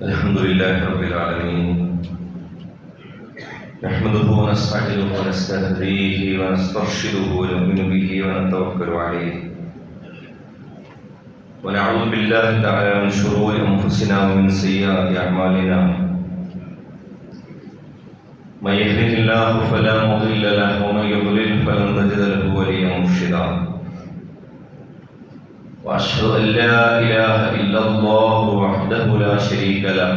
الحمد لله رب العالمين نحمده ونستعينه ونستهديه ونسترشده ونؤمن به ونتوكل عليه ونعوذ بالله تعالى من شرور أنفسنا ومن سيئات أعمالنا من يهده الله فلا مضل له ومن يضلل فلن تجد له وليا مرشدا وأشهد أن لا إله إلا الله وحده لا شريك له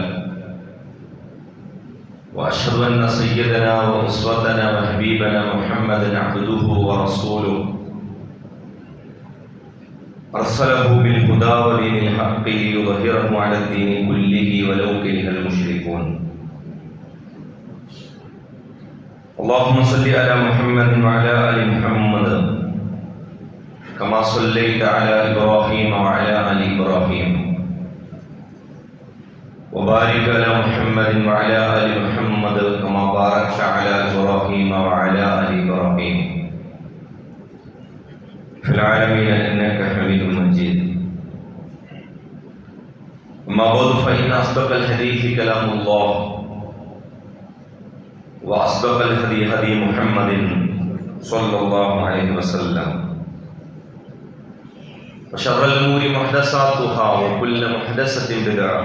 وأشهد أن سيدنا وأسوتنا وحبيبنا محمدا عبده ورسوله أرسله بالهدى ودين الحق ليظهره على الدين كله ولو كره المشركون اللهم صل على محمد وعلى آل محمد كما صليت على إبراهيم وعلى آل إبراهيم وبارك على محمد وعلى آل محمد كما باركت على إبراهيم وعلى آل إبراهيم في العالمين إنك حميد مجيد. أما بعد فإن أصدق الحديث كلام الله وأصدق الهدي هدي محمد صلى الله عليه وسلم وشر الأمور محدثاتها وكل محدثة بدعة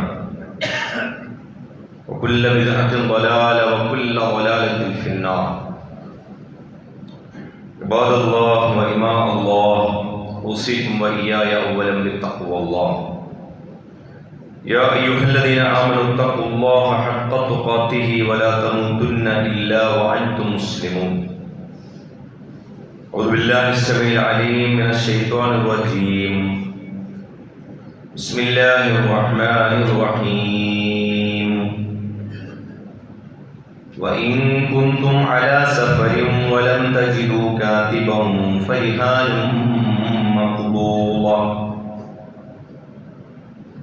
وكل بدعة ضلالة وكل ضلالة في النار. عباد الله وإماء الله أوصيكم وإياي أولا بتقوى الله. يا أيها الذين آمنوا اتقوا الله حق تقاته ولا تموتن إلا وأنتم مسلمون. أعوذ بالله السميع العليم من الشيطان الرجيم. بسم الله الرحمن الرحيم. وإن كنتم على سفر ولم تجدوا كاتبا فرهان مقبوضة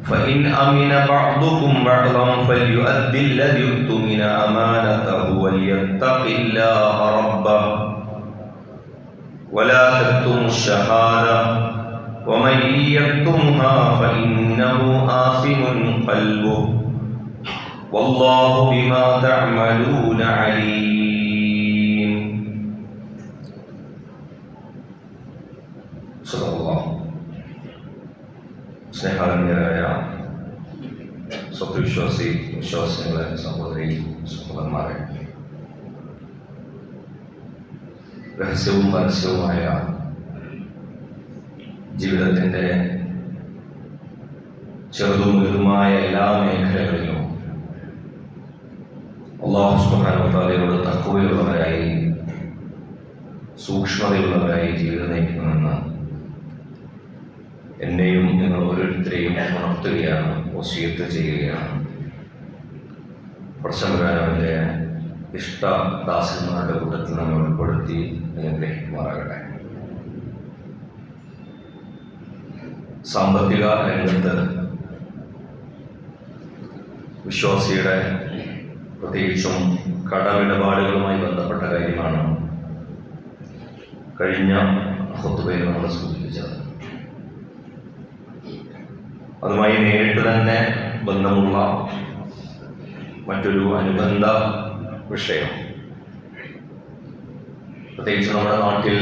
فإن أمن بعضكم بعضا فليؤدي الذي اؤتمن أمانته وليتق الله ربه ولا تكتموا الشهادة ومن يكتمها فإنه آثم قلبه والله بما تعملون عليم. صدق الله. സ്നേഹാദരണീയരായ വിശ്വാസികളെ സഹോദരി സഹോദരന്മാരെ, രഹസ്യവും പരസ്യവുമായ ജീവിതത്തിൻ്റെ ചെറുതും വലുതുമായ എല്ലാ മേഖലകളിലും അല്ലാഹു സുബ്ഹാനഹു വ തആലയോട് തഖ്വയുള്ളവരായി സൂക്ഷ്മതയുള്ളവരായി ജീവിതം നയിക്കണമെന്ന് എന്നെയും നിങ്ങൾ ഓരോരുത്തരെയും ഉണർത്തുകയാണ്, വസിയത്ത് ചെയ്യുകയാണ്. പടച്ചതമ്പുരാന്റെ ഇഷ്ടദാസന്മാരുടെ കൂട്ടത്തിൽ നമ്മൾ ഉൾപ്പെടുത്തി അനുഗ്രഹിക്കുമാറാകട്ടെ. സാമ്പത്തിക രംഗത്ത് വിശ്വാസിയുടെ പ്രത്യേകിച്ചും കടമിടപാടുകളുമായി ബന്ധപ്പെട്ട കാര്യമാണ് കഴിഞ്ഞ ഖുത്ബയിൽ നമ്മൾ സൂചിപ്പിച്ചത്. അതുമായി നേരിട്ട് തന്നെ ബന്ധമുള്ള മറ്റൊരു അനുബന്ധ വിഷയം, പ്രത്യേകിച്ച് നമ്മുടെ നാട്ടിൽ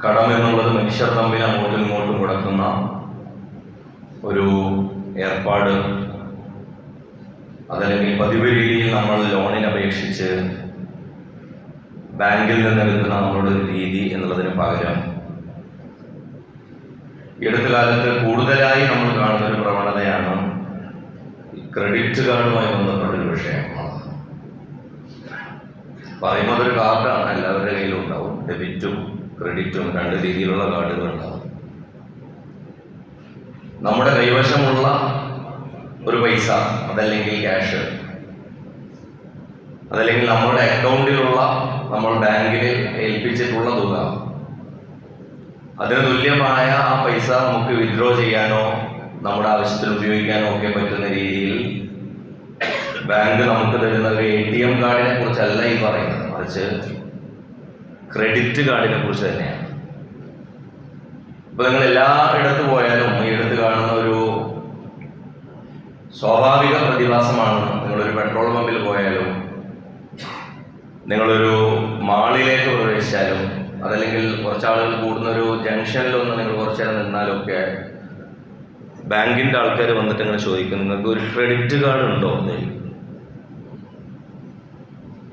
കടം എന്നുള്ളത് മനുഷ്യർ തമ്മിൽ അങ്ങോട്ടും ഇങ്ങോട്ടും കൊടുക്കുന്ന ഒരു ഏർപ്പാട്, അതല്ലെങ്കിൽ പതിവ് രീതിയിൽ നമ്മൾ ലോണിന് അപേക്ഷിച്ച് ബാങ്കിൽ നിന്ന് എടുക്കുന്ന നമ്മുടെ ഒരു രീതി എന്നുള്ളതിന് പകരം ഈ അടുത്ത കാലത്ത് കൂടുതലായി നമ്മൾ കാണുന്ന ഒരു പ്രവണതയാണ് ക്രെഡിറ്റ് കാർഡുമായി ബന്ധപ്പെട്ടൊരു വിഷയമാണ്. പറയുന്നത് ഒരു കാർഡാണ്, എല്ലാവരുടെ കയ്യിലും ഉണ്ടാവും. ഡെബിറ്റും ക്രെഡിറ്റും രണ്ട് രീതിയിലുള്ള കാർഡുകൾ ഉണ്ടാവും. നമ്മുടെ കൈവശമുള്ള ഒരു പൈസ, അതല്ലെങ്കിൽ ക്യാഷ്, അതല്ലെങ്കിൽ നമ്മുടെ അക്കൗണ്ടിലുള്ള നമ്മൾ ബാങ്കിൽ ഏൽപ്പിച്ചിട്ടുള്ള തുക, അതിന് തുല്യമായ ആ പൈസ നമുക്ക് വിത്ഡ്രോ ചെയ്യാനോ നമ്മുടെ ആവശ്യത്തിന് ഉപയോഗിക്കാനോ ഒക്കെ പറ്റുന്ന രീതിയിൽ ബാങ്ക് നമുക്ക് തരുന്ന ഒരു ATM കാർഡിനെ കുറിച്ചല്ല ഈ പറയുന്നത്, മറിച്ച് ക്രെഡിറ്റ് കാർഡിനെ കുറിച്ച് തന്നെയാണ്. ഇപ്പൊ നിങ്ങൾ എല്ലായിടത്ത് പോയാലും ഈ അടുത്ത് കാണുന്ന ഒരു സ്വാഭാവിക പ്രതിഭാസമാണ്. നിങ്ങളൊരു പെട്രോൾ പമ്പിൽ പോയാലും, നിങ്ങളൊരു മാളിലേക്ക് പ്രവേശിച്ചാലും, അതല്ലെങ്കിൽ കുറച്ചാളുകൾ കൂടുന്നൊരു ജംഗ്ഷനിലൊന്ന് നിങ്ങൾ കുറച്ച് നേരം നിന്നാലൊക്കെ ബാങ്കിൻ്റെ ആൾക്കാർ വന്നിട്ട് ഇങ്ങനെ ചോദിക്കും, നിങ്ങൾക്ക് ഒരു ക്രെഡിറ്റ് കാർഡ് ഉണ്ടോ എന്ന് ചോദിക്കും.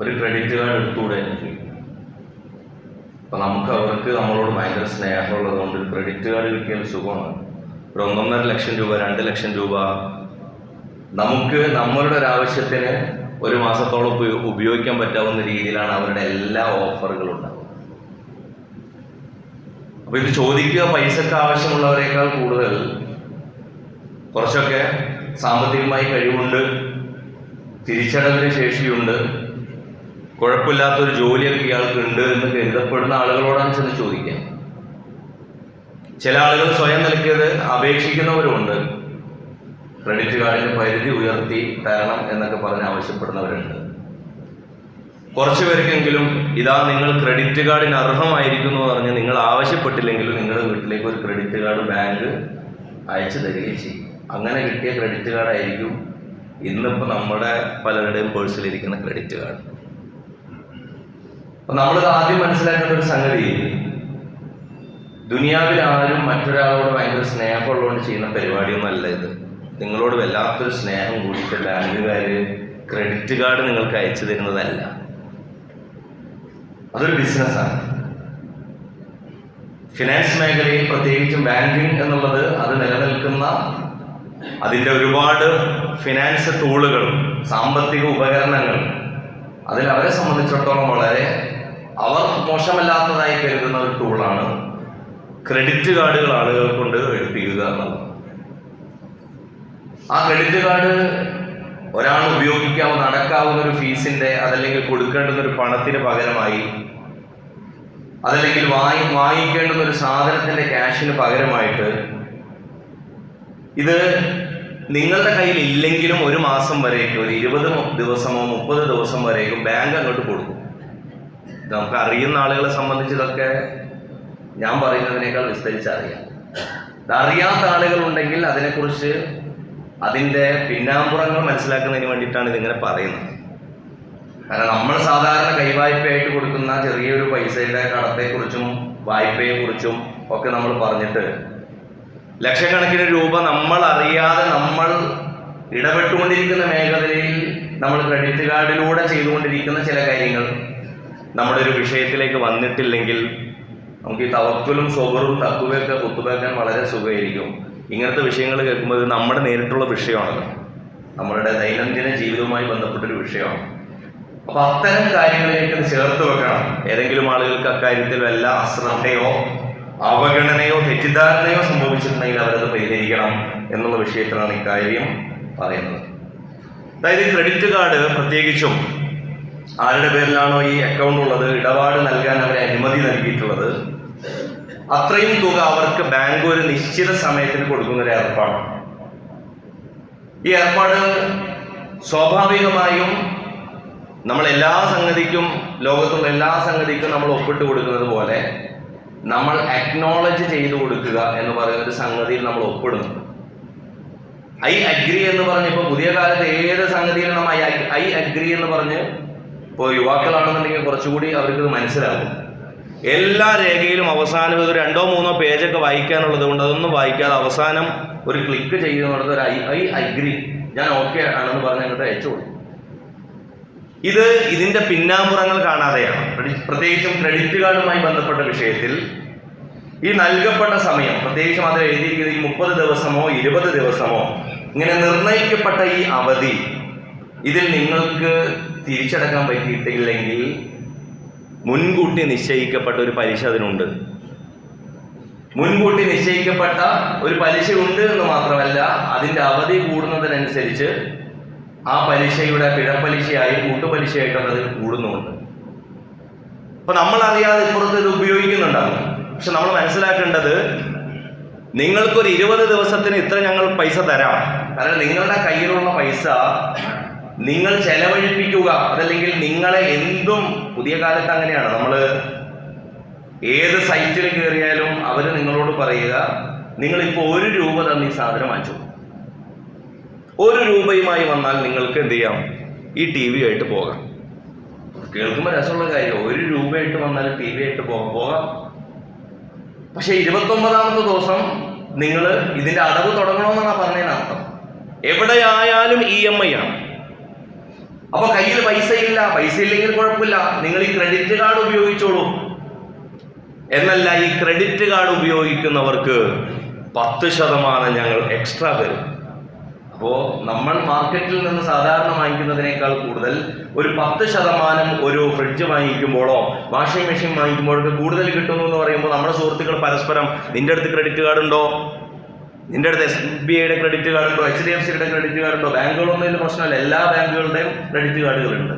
ഒരു ക്രെഡിറ്റ് കാർഡ് എടുത്തുകൂടെ എന്ന് ചോദിക്കും. അപ്പം നമുക്ക് അവർക്ക് നമ്മളോട് ഭയങ്കര സ്നേഹമുള്ളത് കൊണ്ട് ഒരു ക്രെഡിറ്റ് കാർഡ് കിട്ടിയാൽ സുഖമാണ്. ഒരു 1.5 ലക്ഷം രൂപ 2 ലക്ഷം രൂപ നമുക്ക് നമ്മളുടെ ഒരു ആവശ്യത്തിന് ഒരു മാസത്തോളം ഉപയോഗിക്കാൻ പറ്റാവുന്ന രീതിയിലാണ് അവരുടെ എല്ലാ ഓഫറുകളും ഉണ്ടാവുക. അപ്പൊ ഇത് ചോദിക്കുക പൈസക്ക് ആവശ്യമുള്ളവരെക്കാൾ കൂടുതൽ കുറച്ചൊക്കെ സാമ്പത്തികമായി കഴിവുണ്ട്, തിരിച്ചടവിന് ശേഷിയുണ്ട്, കുഴപ്പമില്ലാത്തൊരു ജോലിയൊക്കെ ഇയാൾക്ക് ഉണ്ട് എന്ന് കരുതപ്പെടുന്ന ആളുകളോടാണ് ചെന്ന് ചോദിക്കുക. ചില ആളുകൾ സ്വയം നിലയ്ക്കത് അപേക്ഷിക്കുന്നവരുമുണ്ട്. ക്രെഡിറ്റ് കാർഡിന്റെ പരിധി ഉയർത്തി തരണം എന്നൊക്കെ പറഞ്ഞ് ആവശ്യപ്പെടുന്നവരുണ്ട്. കുറച്ചു പേർക്കെങ്കിലും ഇതാ നിങ്ങൾ ക്രെഡിറ്റ് കാർഡിന് അർഹമായിരിക്കുന്നു എന്ന് പറഞ്ഞ് നിങ്ങൾ ആവശ്യപ്പെട്ടില്ലെങ്കിലും നിങ്ങളുടെ വീട്ടിലേക്ക് ഒരു ക്രെഡിറ്റ് കാർഡ് ബാങ്ക് അയച്ചു തരികയും ചെയ്യും. അങ്ങനെ കിട്ടിയ ക്രെഡിറ്റ് കാർഡായിരിക്കും ഇന്നിപ്പോൾ നമ്മുടെ പലരുടെയും പേഴ്സിലിരിക്കുന്ന ക്രെഡിറ്റ് കാർഡ്. അപ്പൊ നമ്മളിത് ആദ്യം മനസ്സിലാക്കേണ്ട ഒരു സംഗതി, ദുനിയാവിൽ ആരും മറ്റൊരാളോട് ഭയങ്കര സ്നേഹമുള്ളതുകൊണ്ട് ചെയ്യുന്ന പരിപാടിയൊന്നും അല്ല ഇത്. നിങ്ങളോട് വല്ലാത്തൊരു സ്നേഹം കൂടിയിട്ട് ബാങ്കുകാർ ക്രെഡിറ്റ് കാർഡ് നിങ്ങൾക്ക് അയച്ചു തരുന്നതല്ല. അതൊരു ബിസിനസ്സാണ്. ഫിനാൻസ് മേഖലയിൽ പ്രത്യേകിച്ചും ബാങ്കിങ് എന്നുള്ളത് അത് നിലനിൽക്കുന്ന അതിൻ്റെ ഒരുപാട് ഫിനാൻസ് ടൂളുകൾ, സാമ്പത്തിക ഉപകരണങ്ങൾ, അതിൽ അവരെ സംബന്ധിച്ചിടത്തോളം വളരെ അവർ മോശമല്ലാത്തതായി കരുതുന്ന ഒരു ടൂളാണ് ക്രെഡിറ്റ് കാർഡുകൾ ആളുകൾ കൊണ്ട് എടുപ്പിക്കുക എന്നുള്ളത്. ആ ക്രെഡിറ്റ് കാർഡ് ഒരാൾ ഉപയോഗിക്കാവുന്ന അടക്കാവുന്ന ഒരു ഫീസിന്റെ, അതല്ലെങ്കിൽ കൊടുക്കേണ്ടുന്ന ഒരു പണത്തിന് പകരമായി, അതല്ലെങ്കിൽ വാങ്ങിക്കേണ്ടുന്ന ഒരു സാധനത്തിന്റെ ക്യാഷിന് പകരമായിട്ട് ഇത് നിങ്ങളുടെ കയ്യിൽ ഇല്ലെങ്കിലും ഒരു മാസം വരേക്കും, ഒരു 20 ദിവസമോ 30 ദിവസം വരേക്കും ബാങ്ക് അങ്ങോട്ട് കൊടുക്കും. നമുക്ക് അറിയുന്ന ആളുകളെ സംബന്ധിച്ച് ഇതൊക്കെ ഞാൻ പറയുന്നതിനേക്കാൾ വിസ്തരിച്ചറിയാം. ഇതറിയാത്ത ആളുകളുണ്ടെങ്കിൽ അതിനെക്കുറിച്ച് അതിൻ്റെ പിന്നാമ്പുറങ്ങൾ മനസ്സിലാക്കുന്നതിന് വേണ്ടിയിട്ടാണ് ഇതിങ്ങനെ പറയുന്നത്. കാരണം നമ്മൾ സാധാരണ കൈവായ്പയായിട്ട് കൊടുക്കുന്ന ചെറിയൊരു പൈസയുടെ കടത്തെക്കുറിച്ചും വായ്പയെക്കുറിച്ചും ഒക്കെ നമ്മൾ പറഞ്ഞിട്ട് ലക്ഷക്കണക്കിന് രൂപ നമ്മൾ അറിയാതെ നമ്മൾ ഇടപെട്ടുകൊണ്ടിരിക്കുന്ന മേഖലയിൽ നമ്മൾ ക്രെഡിറ്റ് കാർഡിലൂടെ ചെയ്തുകൊണ്ടിരിക്കുന്ന ചില കാര്യങ്ങൾ നമ്മുടെ ഒരു വിഷയത്തിലേക്ക് വന്നിട്ടില്ലെങ്കിൽ നമുക്ക് ഈ തവക്കുലും സ്വബറും തക്കുവയൊക്കെ കുത്തുവയ്ക്കാൻ വളരെ സുഖമായിരിക്കും. ഇങ്ങനത്തെ വിഷയങ്ങൾ കേൾക്കുമ്പോൾ ഇത് നമ്മുടെ നേരിട്ടുള്ള വിഷയമാണല്ലോ, നമ്മളുടെ ദൈനംദിന ജീവിതവുമായി ബന്ധപ്പെട്ടൊരു വിഷയമാണ്. അപ്പൊ അത്തരം കാര്യങ്ങളിലേക്ക് ഇത് ചേർത്ത് വെക്കണം. ഏതെങ്കിലും ആളുകൾക്ക് അക്കാര്യത്തിൽ വല്ല അശ്രദ്ധയോ അവഗണനയോ തെറ്റിദ്ധാരണയോ സംഭവിച്ചിട്ടുണ്ടെങ്കിൽ അവരത് പരിഹരിക്കണം എന്നുള്ള വിഷയത്തിലാണ് ഇക്കാര്യം പറയുന്നത്. അതായത് ക്രെഡിറ്റ് കാർഡ് പ്രത്യേകിച്ചും ആരുടെ പേരിലാണോ ഈ അക്കൗണ്ട് ഉള്ളത്, ഇടപാട് നൽകാൻ അവരെ അനുമതി നൽകിയിട്ടുള്ളത്, അത്രയും തുക അവർക്ക് ബാങ്ക് ഒരു നിശ്ചിത സമയത്തിന് കൊടുക്കുന്ന ഒരു ഏർപ്പാടാണ്. ഈ ഏർപ്പാട് സ്വാഭാവികമായും നമ്മൾ എല്ലാ സംഗതിക്കും, ലോകത്തുള്ള എല്ലാ സംഗതിക്കും നമ്മൾ ഒപ്പിട്ട് കൊടുക്കുന്നത് പോലെ നമ്മൾ അക്നോളജ് ചെയ്തു കൊടുക്കുക എന്ന് പറയുന്ന ഒരു സംഗതിയിൽ നമ്മൾ ഒപ്പിടുന്നു. ഐ അഗ്രി എന്ന് പറഞ്ഞ് ഇപ്പോൾ പുതിയ കാലത്ത് ഏത് സംഗതിയിലും നമ്മൾ ഐ അഗ്രി എന്ന് പറഞ്ഞ്, ഇപ്പോൾ യുവാക്കളാണെന്നുണ്ടെങ്കിൽ കുറച്ചുകൂടി അവർക്ക് മനസ്സിലാകും. എല്ലാ രേഖയിലും അവസാനം ഒരു 2-3 പേജൊക്കെ വായിക്കാനുള്ളത് കൊണ്ട് അതൊന്നും വായിക്കാതെ അവസാനം ഒരു ക്ലിക്ക് ചെയ്യുന്നത് ഒരു ഐ അഗ്രി, ഞാൻ ഓക്കെ ആണെന്ന് പറഞ്ഞ് അങ്ങോട്ട് അയച്ചു കൊടുക്കും. ഇതിന്റെ പിന്നാമ്പുറങ്ങൾ കാണാതെയാണ്. പ്രത്യേകിച്ചും ക്രെഡിറ്റ് കാർഡുമായി ബന്ധപ്പെട്ട വിഷയത്തിൽ ഈ നൽകപ്പെട്ട സമയം, പ്രത്യേകിച്ചും അത് എഴുതിയിരിക്കുന്നത് ഈ 30 ദിവസമോ 20 ദിവസമോ ഇങ്ങനെ നിർണയിക്കപ്പെട്ട ഈ അവധി, ഇതിൽ നിങ്ങൾക്ക് തിരിച്ചടക്കാൻ പറ്റിയിട്ടില്ലെങ്കിൽ മുൻകൂട്ടി നിശ്ചയിക്കപ്പെട്ട ഒരു പലിശ അതിനുണ്ട്. മുൻകൂട്ടി നിശ്ചയിക്കപ്പെട്ട ഒരു പലിശ ഉണ്ട് എന്ന് മാത്രമല്ല, അതിൻ്റെ അവധി കൂടുന്നതിനനുസരിച്ച് ആ പലിശയുടെ പിഴപ്പലിശയായും കൂട്ടുപലിശയായിട്ടും അത് കൂടുന്നുണ്ട്. അപ്പൊ നമ്മളറിയാതെ ഇപ്പുറത്ത് ഇത് ഉപയോഗിക്കുന്നുണ്ടാകും. പക്ഷെ നമ്മൾ മനസ്സിലാക്കേണ്ടത്, നിങ്ങൾക്കൊരു 20 ദിവസത്തിന് ഇത്ര ഞങ്ങൾ പൈസ തരാം. കാരണം നിങ്ങളുടെ കയ്യിലുള്ള പൈസ നിങ്ങൾ ചെലവഴിപ്പിക്കുക, അതല്ലെങ്കിൽ നിങ്ങളെ എന്തും, പുതിയ കാലത്ത് അങ്ങനെയാണ്, നമ്മൾ ഏത് സൈറ്റിൽ കയറിയാലും അവർ നിങ്ങളോട് പറയുക, നിങ്ങളിപ്പോൾ 1 രൂപ തന്ന് ഈ സാധനം വാങ്ങിച്ചു. ₹1 വന്നാൽ നിങ്ങൾക്ക് എന്ത് ചെയ്യാം? ഈ TV ആയിട്ട് പോകാം. കേൾക്കുമ്പോൾ രസമുള്ള കാര്യം, ₹1 വന്നാൽ TV ആയിട്ട് പോകാം. പക്ഷെ 29ാമത്തെ ദിവസം നിങ്ങൾ ഇതിന്റെ അടവ് തുടങ്ങണമെന്നാണ് പറഞ്ഞതിനർത്ഥം. എവിടെയായാലും EMI ആണ്. അപ്പൊ കയ്യിൽ പൈസ ഇല്ലെങ്കിൽ കുഴപ്പമില്ല, നിങ്ങൾ ഈ ക്രെഡിറ്റ് കാർഡ് ഉപയോഗിച്ചോളൂ. എന്നല്ല, ഈ ക്രെഡിറ്റ് കാർഡ് ഉപയോഗിക്കുന്നവർക്ക് 10% ഞങ്ങൾ എക്സ്ട്രാ തരും. അപ്പോൾ നമ്മൾ മാർക്കറ്റിൽ നിന്ന് സാധാരണ വാങ്ങിക്കുന്നതിനേക്കാൾ കൂടുതൽ ഒരു 10% ഒരു ഫ്രിഡ്ജ് വാങ്ങിക്കുമ്പോഴോ വാഷിംഗ് മെഷീൻ വാങ്ങിക്കുമ്പോഴൊക്കെ കൂടുതൽ കിട്ടുന്നു എന്ന് പറയുമ്പോൾ നമ്മുടെ സുഹൃത്തുക്കൾ പരസ്പരം, നിന്റെ അടുത്ത് ക്രെഡിറ്റ് കാർഡ് ഉണ്ടോ, നിന്റെ അടുത്ത് SBIയുടെ ക്രെഡിറ്റ് കാർഡ് ഉണ്ടോ, HDFCയുടെ ക്രെഡിറ്റ് കാർഡ് ഉണ്ടോ, ബാങ്കുകളൊന്നും ഇതിന് പ്രശ്നമല്ല, എല്ലാ ബാങ്കുകളുടെയും ക്രെഡിറ്റ് കാർഡുകളുണ്ട്.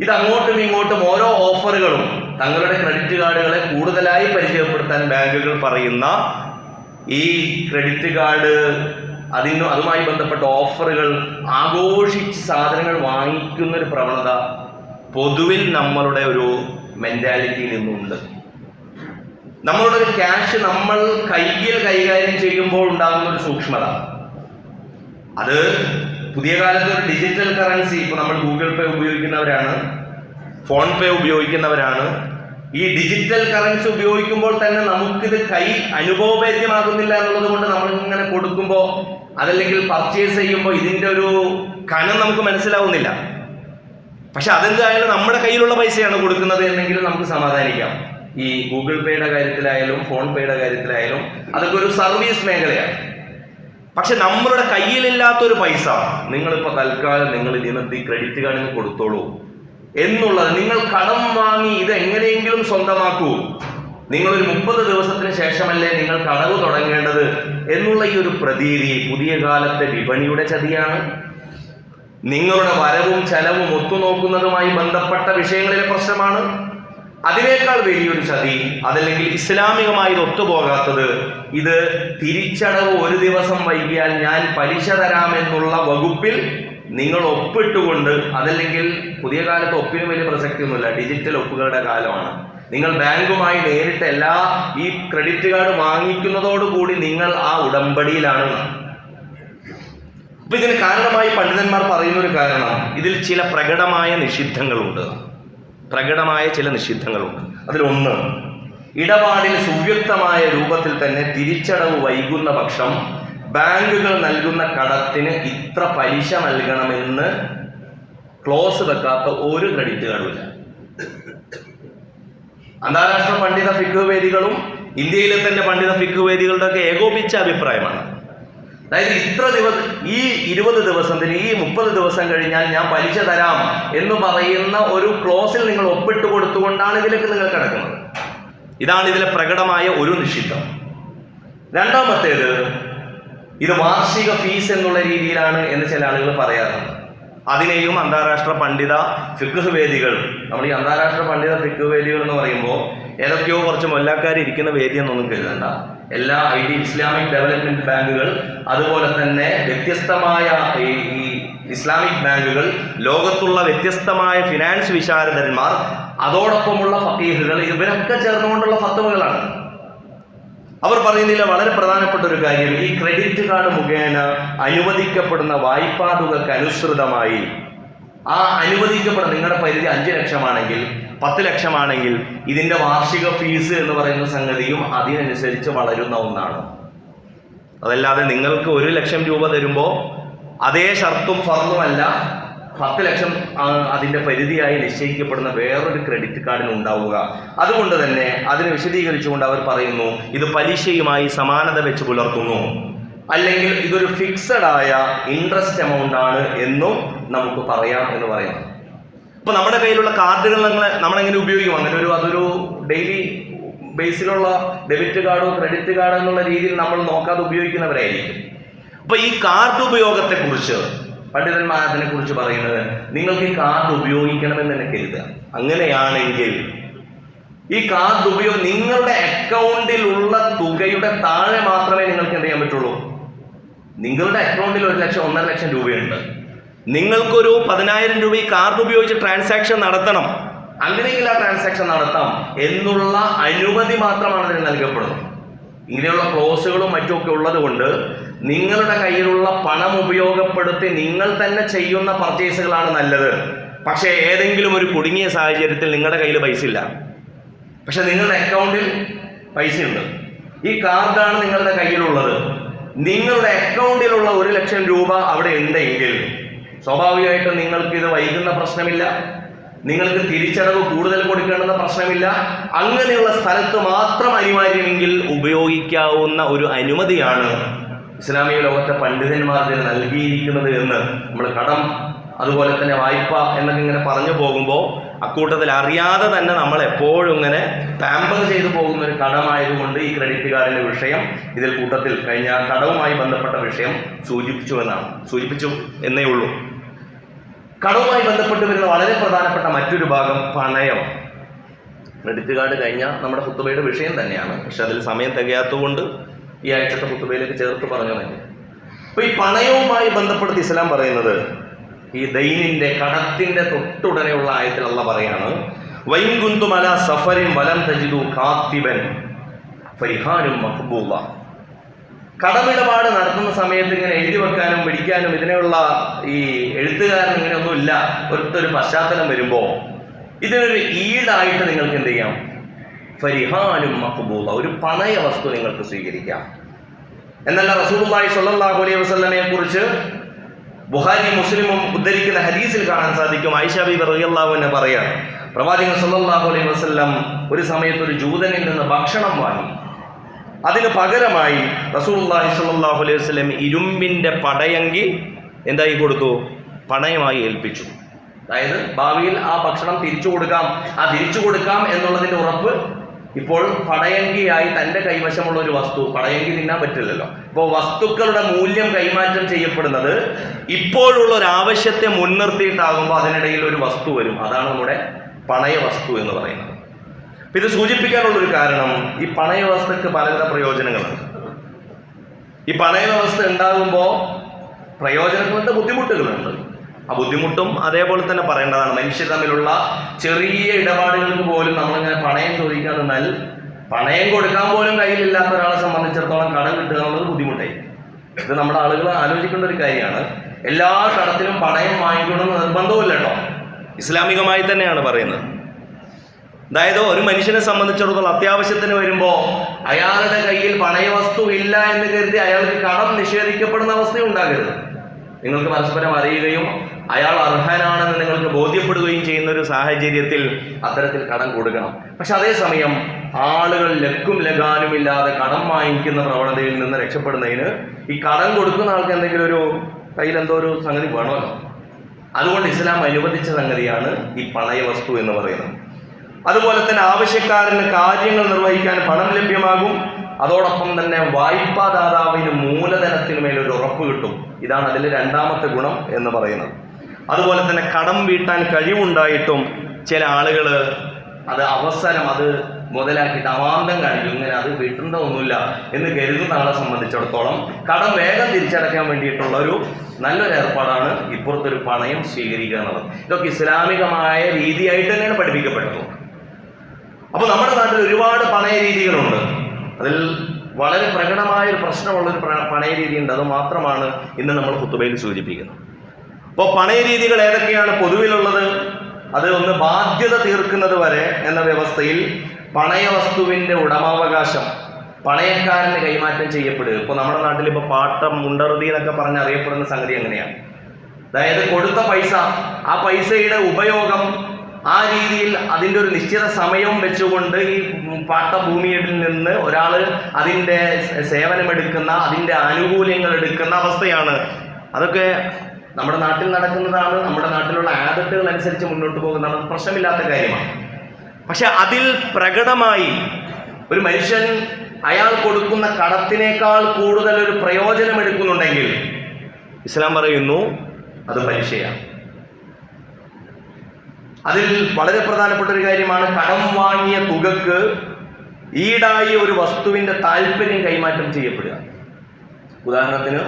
ഇത് അങ്ങോട്ടും ഇങ്ങോട്ടും ഓരോ ഓഫറുകളും തങ്ങളുടെ ക്രെഡിറ്റ് കാർഡുകളെ കൂടുതലായി പരിചയപ്പെടുത്താൻ ബാങ്കുകൾ പറയുന്ന ഈ ക്രെഡിറ്റ് കാർഡ് അതുമായി ബന്ധപ്പെട്ട ഓഫറുകൾ ആഘോഷിച്ച് സാധനങ്ങൾ വാങ്ങിക്കുന്ന ഒരു പ്രവണത പൊതുവിൽ നമ്മളുടെ ഒരു മെന്റാലിറ്റിയിൽ നിന്നുണ്ട്. നമ്മളുടെ ഒരു ക്യാഷ് നമ്മൾ കയ്യിൽ കൈകാര്യം ചെയ്യുമ്പോൾ ഉണ്ടാകുന്ന ഒരു സൂക്ഷ്മത, അത് പുതിയ കാലത്ത് ഒരു ഡിജിറ്റൽ കറൻസി, ഇപ്പൊ നമ്മൾ ഗൂഗിൾ പേ ഉപയോഗിക്കുന്നവരാണ്, ഫോൺ പേ ഉപയോഗിക്കുന്നവരാണ്. ഈ ഡിജിറ്റൽ കറൻസി ഉപയോഗിക്കുമ്പോൾ തന്നെ നമുക്കിത് അനുഭവവേദ്യമാകുന്നില്ല എന്നുള്ളത് കൊണ്ട് നമ്മൾ ഇങ്ങനെ കൊടുക്കുമ്പോൾ അതല്ലെങ്കിൽ പർച്ചേസ് ചെയ്യുമ്പോൾ ഇതിന്റെ ഒരു കനം നമുക്ക് മനസ്സിലാവുന്നില്ല. പക്ഷെ അതെന്തായാലും നമ്മുടെ കയ്യിലുള്ള പൈസയാണ് കൊടുക്കുന്നത് എന്നെങ്കിലും നമുക്ക് സമാധാനിക്കാം. ഈ ഗൂഗിൾ പേയുടെ കാര്യത്തിലായാലും ഫോൺ പേയുടെ കാര്യത്തിലായാലും അതൊക്കെ ഒരു സർവീസ് മേഖലയാണ്. പക്ഷെ നമ്മളുടെ കയ്യിലില്ലാത്തൊരു പൈസ നിങ്ങളിപ്പോൾ തൽക്കാലം നിങ്ങൾ ഇതിനകത്ത് ക്രെഡിറ്റ് കാർഡിന് കൊടുത്തോളൂ എന്നുള്ളത്, നിങ്ങൾ കടം വാങ്ങി ഇത് എങ്ങനെയെങ്കിലും സ്വന്തമാക്കൂ, നിങ്ങളൊരു 30 ദിവസത്തിന് ശേഷമല്ലേ നിങ്ങൾ കടവ് തുടങ്ങേണ്ടത് എന്നുള്ള ഈ ഒരു പ്രതീതി പുതിയ കാലത്തെ വിപണിയുടെ ചതിയാണ്. നിങ്ങളുടെ വരവും ചെലവും ഒത്തുനോക്കുന്നതുമായി ബന്ധപ്പെട്ട വിഷയങ്ങളിലെ പ്രശ്നമാണ്. അതിനേക്കാൾ വലിയൊരു ചതി, അതല്ലെങ്കിൽ ഇസ്ലാമികമായി ഇത് ഒത്തുപോകാത്തത്, ഇത് തിരിച്ചടവ് 1 ദിവസം വൈകിയാൽ ഞാൻ പലിശ തരാമെന്നുള്ള വകുപ്പിൽ നിങ്ങൾ ഒപ്പിട്ടുകൊണ്ട്, അതല്ലെങ്കിൽ പുതിയ കാലത്ത് ഒപ്പിന് വലിയ പ്രസക്തിയൊന്നുമില്ല, ഡിജിറ്റൽ ഒപ്പുകളുടെ കാലമാണ്. നിങ്ങൾ ബാങ്കുമായി നേരിട്ട് ഈ ക്രെഡിറ്റ് കാർഡ് വാങ്ങിക്കുന്നതോടുകൂടി നിങ്ങൾ ആ ഉടമ്പടിയിലാണ്. അപ്പൊ ഇതിന് കാരണമായി പണ്ഡിതന്മാർ പറയുന്ന ഒരു കാരണം, ഇതിൽ ചില പ്രകടമായ നിഷിദ്ധങ്ങളുണ്ട്. അതിലൊന്ന്, ഇടപാടിൽ സുവ്യക്തമായ രൂപത്തിൽ തന്നെ തിരിച്ചടവ് വൈകുന്ന പക്ഷം ബാങ്കുകൾ നൽകുന്ന കടത്തിന് ഇത്ര പലിശ നൽകണമെന്ന് ക്ലോസ് വെക്കാത്ത ഒരു ക്രെഡിറ്റ് കാർഡുമില്ല. അന്താരാഷ്ട്ര പണ്ഡിത ഫിഖ് വേദികളും ഇന്ത്യയിലെ തന്നെ പണ്ഡിത ഫിഖ് വേദികളുടെ ഒക്കെ ഏകോപിച്ച അഭിപ്രായമാണ്. അതായത് ഇത്ര ദിവസം, ഈ 20 ദിവസത്തിന്, ഈ 30 ദിവസം കഴിഞ്ഞാൽ ഞാൻ പലിശ തരാം എന്ന് പറയുന്ന ഒരു ക്ലോസിൽ നിങ്ങൾ ഒപ്പിട്ട് കൊടുത്തുകൊണ്ടാണ് ഇതിലേക്ക് നിങ്ങൾ കിടക്കുന്നത്. ഇതാണ് ഇതിലെ പ്രകടമായ ഒരു നിഷിദ്ധം. രണ്ടാമത്തേത്, ഇത് വാർഷിക ഫീസ് എന്നുള്ള രീതിയിലാണ് എന്ന് ചില ആളുകൾ പറയാറുണ്ട്. അതിനെയും അന്താരാഷ്ട്ര പണ്ഡിത ഫിഖ് വേദികൾ, നമ്മൾ ഈ അന്താരാഷ്ട്ര പണ്ഡിത ഫിഖ് വേദികൾ എന്ന് പറയുമ്പോൾ ഏതൊക്കെയോ കുറച്ച് മൊല്ലാക്കാർ ഇരിക്കുന്ന വേദി എന്നൊന്നും കരുതണ്ട. എല്ലാ ഇസ്ലാമിക് ഡെവലപ്മെന്റ് ബാങ്കുകൾ, അതുപോലെ തന്നെ വ്യത്യസ്തമായ ഈ ഇസ്ലാമിക് ബാങ്കുകൾ, ലോകത്തുള്ള വ്യത്യസ്തമായ ഫിനാൻസ് വിശാരദന്മാർ, അതോടൊപ്പമുള്ള ഫഖീഹുകൾ, ഇവരൊക്കെ ചേർന്നുകൊണ്ടുള്ള ഫത്വകളാണ്. അവർ പറയുന്നില്ല വളരെ പ്രധാനപ്പെട്ട ഒരു കാര്യം, ഈ ക്രെഡിറ്റ് കാർഡ് മുഖേന അനുവദിക്കപ്പെടുന്ന വായ്പാ തുകക്ക് അനുസൃതമായി അനുവദിക്കപ്പെടുന്ന നിങ്ങളുടെ പരിധി 5 ലക്ഷമാണെങ്കിൽ 10 ലക്ഷമാണെങ്കിൽ ഇതിന്റെ വാർഷിക ഫീസ് എന്ന് പറയുന്ന സംഗതിയും അതിനനുസരിച്ച് വളരുന്ന ഒന്നാണ്. അതല്ലാതെ നിങ്ങൾക്ക് 1 ലക്ഷം രൂപ തരുമ്പോൾ അതേ ഷർത്തും ഫർളുമല്ല 10 ലക്ഷം അതിന്റെ പരിധിയായി നിശ്ചയിക്കപ്പെടുന്ന വേറൊരു ക്രെഡിറ്റ് കാർഡിന് ഉണ്ടാവുക. അതുകൊണ്ട് തന്നെ അതിനെ വിശദീകരിച്ചുകൊണ്ട് അവർ പറയുന്നു, ഇത് പലിശയുമായി സമാനത വെച്ച് പുലർത്തുന്നു, അല്ലെങ്കിൽ ഇതൊരു ഫിക്സഡ് ആയ ഇൻട്രസ്റ്റ് എമൗണ്ട് ആണ് എന്നും നമുക്ക് പറയാം എന്ന് പറയുന്നു. അപ്പൊ നമ്മുടെ കയ്യിലുള്ള കാർഡുകൾ നമ്മളെങ്ങനെ ഉപയോഗിക്കും? അതൊരു ഡെയിലി ബേസിലുള്ള ഡെബിറ്റ് കാർഡോ ക്രെഡിറ്റ് കാർഡോ എന്നുള്ള രീതിയിൽ നമ്മൾ നോക്കാതെ ഉപയോഗിക്കുന്നവരായിരിക്കും. അപ്പൊ ഈ കാർഡ് ഉപയോഗത്തെക്കുറിച്ച് പണ്ഡിതന്മാർ അതിനെക്കുറിച്ച് പറയുന്നത്, നിങ്ങൾക്ക് ഈ കാർഡ് ഉപയോഗിക്കണമെന്ന് തന്നെ കരുതുക. അങ്ങനെയാണെങ്കിൽ ഈ കാർഡ് നിങ്ങളുടെ അക്കൗണ്ടിലുള്ള തുകയുടെ താഴെ മാത്രമേ നിങ്ങൾക്ക് എന്ത് ചെയ്യാൻ പറ്റുള്ളൂ. നിങ്ങളുടെ അക്കൗണ്ടിൽ 1 ലക്ഷം 1.5 ലക്ഷം രൂപയുണ്ട്, നിങ്ങൾക്കൊരു 10,000 രൂപ ഈ കാർഡ് ഉപയോഗിച്ച് ട്രാൻസാക്ഷൻ നടത്തണം, അങ്ങനെയെങ്കിൽ ആ ട്രാൻസാക്ഷൻ നടത്താം എന്നുള്ള അനുമതി മാത്രമാണ് അതിന് നൽകപ്പെടുന്നത്. ഇങ്ങനെയുള്ള ക്ലോസുകളും മറ്റുമൊക്കെ ഉള്ളത് കൊണ്ട് നിങ്ങളുടെ കയ്യിലുള്ള പണം ഉപയോഗപ്പെടുത്തി നിങ്ങൾ തന്നെ ചെയ്യുന്ന പർച്ചേസുകളാണ് നല്ലത്. പക്ഷേ ഏതെങ്കിലും ഒരു കുടുങ്ങിയ സാഹചര്യത്തിൽ നിങ്ങളുടെ കയ്യിൽ പൈസ ഇല്ല, പക്ഷെ നിങ്ങളുടെ അക്കൗണ്ടിൽ പൈസയുണ്ട്, ഈ കാർഡാണ് നിങ്ങളുടെ കയ്യിലുള്ളത്, നിങ്ങളുടെ അക്കൗണ്ടിലുള്ള 1,00,000 രൂപ അവിടെ ഉണ്ടെങ്കിൽ സ്വാഭാവികമായിട്ടും നിങ്ങൾക്ക് ഇത് വൈകുന്ന പ്രശ്നമില്ല, നിങ്ങൾക്ക് തിരിച്ചടവ് കൂടുതൽ കൊടുക്കേണ്ടുന്ന പ്രശ്നമില്ല. അങ്ങനെയുള്ള സ്ഥലത്ത് മാത്രം അനിവാര്യമെങ്കിൽ ഉപയോഗിക്കാവുന്ന ഒരു അനുമതിയാണ് ഇസ്ലാമിക ലോകത്തെ പണ്ഡിതന്മാർ ഇതിന് നൽകിയിരിക്കുന്നത് എന്ന് നമ്മൾ കടം അതുപോലെ തന്നെ വായ്പ എന്നൊക്കെ ഇങ്ങനെ പറഞ്ഞു പോകുമ്പോൾ അക്കൂട്ടത്തിൽ അറിയാതെ തന്നെ നമ്മൾ എപ്പോഴും ഇങ്ങനെ പാമ്പർ ചെയ്തു പോകുന്ന ഒരു കടമായതുകൊണ്ട് ഈ ക്രെഡിറ്റ് കാർഡിന്റെ വിഷയം ഇതിൽ കൂട്ടത്തിൽ കഴിഞ്ഞ കടവുമായി ബന്ധപ്പെട്ട വിഷയം സൂചിപ്പിച്ചു എന്നേ ഉള്ളൂ. കടവുമായി ബന്ധപ്പെട്ട് വരുന്ന വളരെ പ്രധാനപ്പെട്ട മറ്റൊരു ഭാഗം പണയം. ക്രെഡിറ്റ് കാർഡ് കഴിഞ്ഞ നമ്മുടെ ഖുത്ബയുടെ വിഷയം തന്നെയാണ്, പക്ഷെ അതിൽ സമയം തികയാത്തതുകൊണ്ട് ഈ ആഴ്ചത്തെ ഖുത്ബയിലേക്ക് ചേർത്ത് പറഞ്ഞു തന്നെ. അപ്പൊ ഈ പണയവുമായി ബന്ധപ്പെടുത്തി ഇസ്ലാം പറയുന്നത് ഈ ദൈനിന്റെ കടത്തിന്റെ തൊട്ടുടനെയുള്ള ആയത്തിൽ അല്ലാഹ് പറയാണ്, വൈൻ കുന്തും അലാ സഫരിൻ വലം തജിദു കാത്തിബൻ ഫരിഹാനും മഖ്ബൂള. കടമിടപാട് നടത്തുന്ന സമയത്ത് ഇങ്ങനെ എഴുതി വെക്കാനും പിടിക്കാനും ഇതിനുള്ള ഈ എഴുത്തുകാരൻ ഇങ്ങനെയൊന്നും ഇല്ല, ഒരു പശ്ചാത്തലം വരുമ്പോൾ ഇതിനൊരു ഈടായിട്ട് നിങ്ങൾക്ക് എന്ത് ചെയ്യാം? ഫരിഹാനും മഖ്ബൂള, ഒരു പണയ വസ്തു നിങ്ങൾക്ക് സ്വീകരിക്കാം. എന്നല്ല റസൂലുള്ളാഹി സ്വല്ലല്ലാഹു അലൈഹി വസല്ലമയെ കുറിച്ച് ബുഖാരി മുസ്ലിമും ഉദ്ധരിക്കുന്ന ഹദീസിൽ കാണാൻ സാധിക്കും. ആയിഷ ബീബി റളിയല്ലാഹു അൻഹ പറയാണ്, പ്രവാചകൻ സ്വല്ലല്ലാഹു അലൈഹി വസല്ലം ഒരു സമയത്ത് ഒരു ജൂതനിൽ നിന്ന് ഭക്ഷണം വാങ്ങി. അതിന് പകരമായി റസൂലുള്ളാഹി സ്വല്ലല്ലാഹു അലൈഹി വസല്ലം ഇരുമ്പിന്റെ പടയങ്കി എന്തായി കൊടുത്തു? പണയമായി ഏൽപ്പിച്ചു. അതായത് ഭാവിയിൽ ആ ഭക്ഷണം തിരിച്ചു കൊടുക്കാം എന്നുള്ളതിന്റെ ഉറപ്പ് ഇപ്പോൾ പടയങ്കിയായി തൻ്റെ കൈവശമുള്ള ഒരു വസ്തു, പടയങ്കി തിന്നാൻ പറ്റില്ലല്ലോ. അപ്പോൾ വസ്തുക്കളുടെ മൂല്യം കൈമാറ്റം ചെയ്യപ്പെടുന്നത് ഇപ്പോഴുള്ള ഒരു ആവശ്യത്തെ മുൻനിർത്തിയിട്ടാകുമ്പോൾ അതിനിടയിൽ ഒരു വസ്തു വരും. അതാണ് നമ്മുടെ പണയ വസ്തു എന്ന് പറയുന്നത്. ഇത് സൂചിപ്പിക്കാനുള്ളൊരു കാരണം, ഈ പണയ വ്യവസ്ഥക്ക് പലവിധ പ്രയോജനങ്ങളുണ്ട്. ഈ പണയ വ്യവസ്ഥ ഉണ്ടാകുമ്പോൾ പ്രയോജനങ്ങളുണ്ട്, ബുദ്ധിമുട്ടുകളുണ്ട്. ആ ബുദ്ധിമുട്ടും അതേപോലെ തന്നെ പറയേണ്ടതാണ്. മനുഷ്യർ തമ്മിലുള്ള ചെറിയ ഇടപാടുകൾക്ക് പോലും നമ്മളിങ്ങനെ പണയം ചോദിക്കാൻ നിന്നാൽ പണയം കൊടുക്കാൻ പോലും കയ്യിലില്ലാത്ത ഒരാളെ സംബന്ധിച്ചിടത്തോളം കടം കിട്ടുക എന്നുള്ളത് ബുദ്ധിമുട്ടായി. ഇത് നമ്മുടെ ആളുകൾ ആലോചിക്കേണ്ട ഒരു കാര്യമാണ്. എല്ലാ കടത്തിലും പണയം വാങ്ങിക്കണമെന്ന് നിർബന്ധവുമില്ല കേട്ടോ, ഇസ്ലാമികമായി തന്നെയാണ് പറയുന്നത്. അതായത് ഒരു മനുഷ്യനെ സംബന്ധിച്ചിടത്തോളം അത്യാവശ്യത്തിന് വരുമ്പോൾ അയാളുടെ കയ്യിൽ പണയവസ്തു ഇല്ല എന്ന് കരുതി അയാൾക്ക് കടം നിഷേധിക്കപ്പെടുന്ന അവസ്ഥയുണ്ടാകരുത്. നിങ്ങൾക്ക് പരസ്പരം അറിയുകയും അയാൾ അർഹനാണെന്ന് നിങ്ങൾക്ക് ബോധ്യപ്പെടുകയും ചെയ്യുന്ന ഒരു സാഹചര്യത്തിൽ അത്തരത്തിൽ കടം കൊടുക്കണം. പക്ഷെ അതേസമയം ആളുകൾ ലക്കും ലഗാനുമില്ലാതെ കടം വാങ്ങിക്കുന്ന പ്രവണതയിൽ നിന്ന് രക്ഷപ്പെടുന്നതിന് ഈ കടം കൊടുക്കുന്ന ആൾക്ക് എന്തെങ്കിലും ഒരു കയ്യിലെന്തോ ഒരു സംഗതി വേണമല്ലോ. അതുകൊണ്ട് ഇസ്ലാം അനുവദിച്ച സംഗതിയാണ് ഈ പണയ വസ്തു എന്ന് പറയുന്നത്. അതുപോലെ തന്നെ ആവശ്യക്കാരന് കാര്യങ്ങൾ നിർവഹിക്കാൻ പണം ലഭ്യമാകും. അതോടൊപ്പം തന്നെ വായ്പാദാതാവിന് മൂലധനത്തിന് മേലൊരു ഉറപ്പ് കിട്ടും. ഇതാണ് അതിലെ രണ്ടാമത്തെ ഗുണം എന്ന് പറയുന്നത്. അതുപോലെ തന്നെ കടം വീട്ടാൻ കഴിവുണ്ടായിട്ടും ചില ആളുകൾ അത് മുതലാക്കിയിട്ട് അവാന്തം കാണിക്കും. ഇങ്ങനെ അത് വീട്ടേണ്ടതൊന്നുമില്ല എന്ന് കരുതുന്ന ആളെ സംബന്ധിച്ചിടത്തോളം കടം വേഗം തിരിച്ചടയ്ക്കാൻ വേണ്ടിയിട്ടുള്ള ഒരു നല്ലൊരു ഏർപ്പാടാണ് ഇപ്പുറത്തൊരു പണയം സ്വീകരിക്കുക എന്നുള്ളത്. ഇതൊക്കെ ഇസ്ലാമികമായ രീതിയായിട്ട് തന്നെയാണ് പഠിപ്പിക്കപ്പെട്ടത്. അപ്പോൾ നമ്മുടെ നാട്ടിൽ ഒരുപാട് പണയ രീതികളുണ്ട്. അതിൽ വളരെ പ്രകടമായൊരു പ്രശ്നമുള്ളൊരു പണയ രീതി ഉണ്ട്. അത് മാത്രമാണ് ഇന്ന് നമ്മൾ ഖുത്ബയിൽ സൂചിപ്പിക്കുന്നത്. അപ്പോൾ പണയ രീതികൾ ഏതൊക്കെയാണ് പൊതുവിലുള്ളത്? അത് ഒന്ന്, ബാധ്യത തീർക്കുന്നത് വരെ എന്ന വ്യവസ്ഥയിൽ പണയ വസ്തുവിൻ്റെ ഉടമാവകാശം പണയക്കാരന് കൈമാറ്റം ചെയ്യപ്പെടുക. ഇപ്പോൾ നമ്മുടെ നാട്ടിൽ ഇപ്പോൾ പാട്ടം, മുണ്ടറുതി എന്നൊക്കെ പറഞ്ഞ് അറിയപ്പെടുന്ന സംഗതി എങ്ങനെയാണ്? അതായത് കൊടുത്ത പൈസ, ആ പൈസയുടെ ഉപയോഗം ആ രീതിയിൽ അതിൻ്റെ ഒരു നിശ്ചിത സമയം വെച്ചുകൊണ്ട് ഈ പാട്ടഭൂമിയിൽ നിന്ന് ഒരാൾ അതിൻ്റെ സേവനമെടുക്കുന്ന, അതിൻ്റെ ആനുകൂല്യങ്ങൾ എടുക്കുന്ന അവസ്ഥയാണ്. അതൊക്കെ നമ്മുടെ നാട്ടിൽ നടക്കുന്നതാണ്. നമ്മുടെ നാട്ടിലുള്ള ആദത്തുകൾ അനുസരിച്ച് മുന്നോട്ട് പോകുന്നതാണ്. പ്രശ്നമില്ലാത്ത കാര്യമാണ്. പക്ഷെ അതിൽ പ്രകടമായി ഒരു മനുഷ്യൻ അയാൾ കൊടുക്കുന്ന കടത്തിനേക്കാൾ കൂടുതൽ ഒരു പ്രയോജനം എടുക്കുന്നുണ്ടെങ്കിൽ ഇസ്ലാം പറയുന്നു അത് പലിശയാണ്. അതിൽ വളരെ പ്രധാനപ്പെട്ട ഒരു കാര്യമാണ് കടം വാങ്ങിയ തുകക്ക് ഈടായി ഒരു വസ്തുവിൻ്റെ താല്പര്യം കൈമാറ്റം ചെയ്യപ്പെടുക. ഉദാഹരണത്തിന്